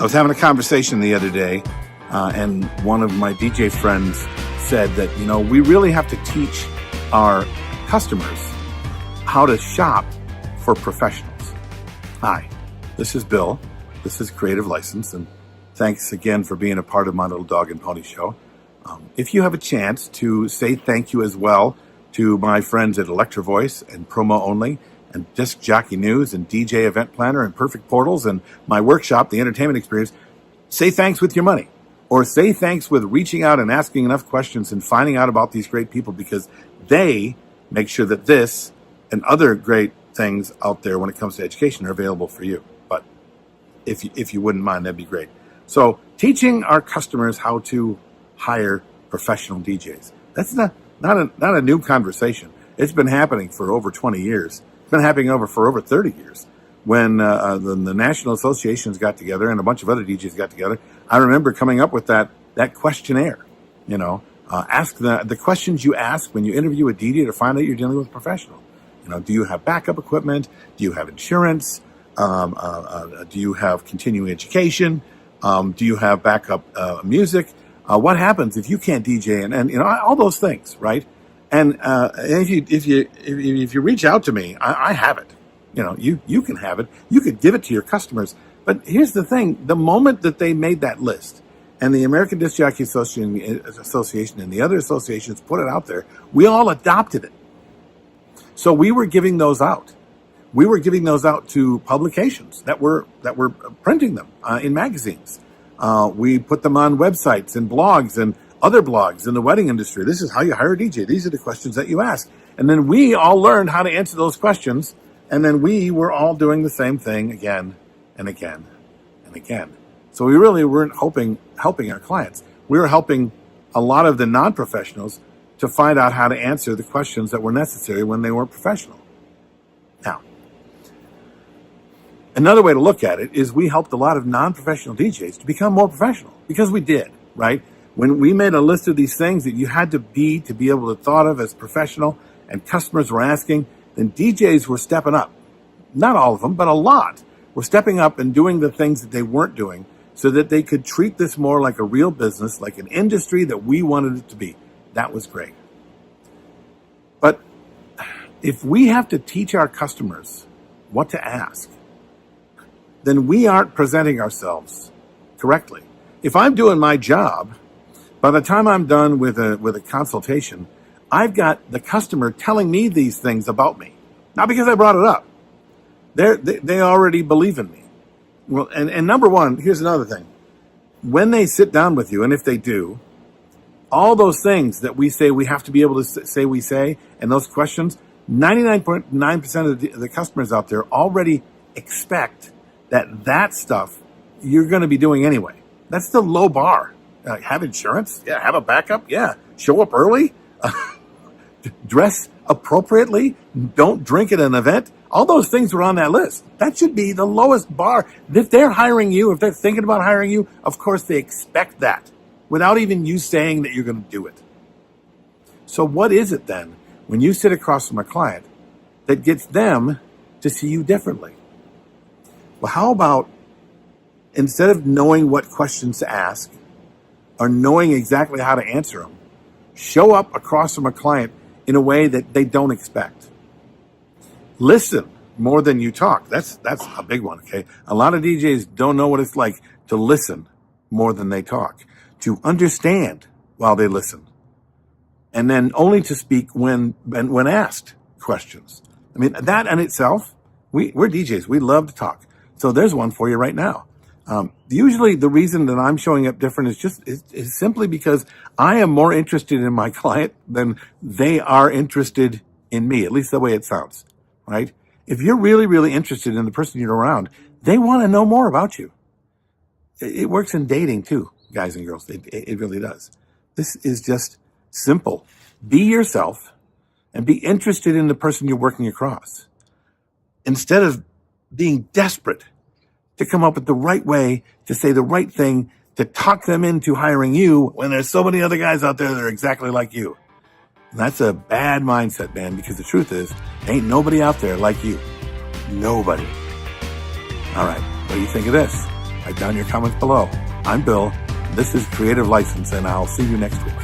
was having a conversation the other day, and one of my DJ friends said that, we really have to teach our customers how to shop for professionals. Hi, this is Bill. This is Creative License, and thanks again for being a part of my little dog and pony show. If you have a chance to say thank you as well to my friends at Electro Voice and Promo Only and Disc Jockey News and DJ Event Planner and Perfect Portals and my workshop, The Entertainment Experience, say thanks with your money, or say thanks with reaching out and asking enough questions and finding out about these great people, because they make sure that this and other great things out there when it comes to education are available for you. But if you wouldn't mind, that'd be great. So teaching our customers how to hire professional DJs. That's not a new conversation. It's been happening for over 20 years. It's been happening for over 30 years. When the national associations got together and a bunch of other DJs got together, I remember coming up with that questionnaire. Ask the questions you ask when you interview a DJ to find out you're dealing with a professional. Do you have backup equipment? Do you have insurance? Do you have continuing education? Do you have backup music? What happens if you can't DJ? And all those things, right? And if you reach out to me, I have it. You can have it. You could give it to your customers. But here's the thing: the moment that they made that list, and the American Disc Jockey Association and the other associations put it out there, we all adopted it. So we were giving those out. We were giving those out to publications that were printing them in magazines. We put them on websites and blogs and other blogs in the wedding industry. This is how you hire a DJ. These are the questions that you ask. And then we all learned how to answer those questions. And then we were all doing the same thing again and again and again. So we really weren't helping our clients. We were helping a lot of the non-professionals to find out how to answer the questions that were necessary when they weren't professional. Now, another way to look at it is we helped a lot of non-professional DJs to become more professional, because we did, right? When we made a list of these things that you had to be able to thought of as professional, and customers were asking, then DJs were stepping up. Not all of them, but a lot were stepping up and doing the things that they weren't doing so that they could treat this more like a real business, like an industry that we wanted it to be. That was great. But if we have to teach our customers what to ask, then we aren't presenting ourselves correctly. If I'm doing my job, by the time I'm done with a consultation, I've got the customer telling me these things about me. Not because I brought it up. They already believe in me. Well, and number one, here's another thing. When they sit down with you, and if they do, all those things that we say we have to be able to say, and those questions, 99.9% of the customers out there already expect that stuff you're going to be doing anyway. That's the low bar. Have insurance? Yeah. Have a backup? Yeah. Show up early? Dress appropriately? Don't drink at an event? All those things were on that list. That should be the lowest bar. If they're hiring you, if they're thinking about hiring you, of course they expect that without even you saying that you're going to do it. So what is it then when you sit across from a client that gets them to see you differently? Well, how about instead of knowing what questions to ask or knowing exactly how to answer them, show up across from a client in a way that they don't expect. Listen more than you talk. That's a big one, okay? A lot of DJs don't know what it's like to listen more than they talk, to understand while they listen, and then only to speak when asked questions. I mean, that in itself, we're DJs. We love to talk. So there's one for you right now. Usually the reason that I'm showing up different is simply because I am more interested in my client than they are interested in me, at least the way it sounds, right? If you're really, really interested in the person you're around, they want to know more about you. It works in dating too, guys and girls. It really does. This is just simple. Be yourself and be interested in the person you're working across, instead of being desperate to come up with the right way to say the right thing to talk them into hiring you when there's so many other guys out there that are exactly like you. And that's a bad mindset, man, because the truth is, ain't nobody out there like you. Nobody. All right, what do you think of this? Write down your comments below. I'm Bill. This is Creative License, and I'll see you next week.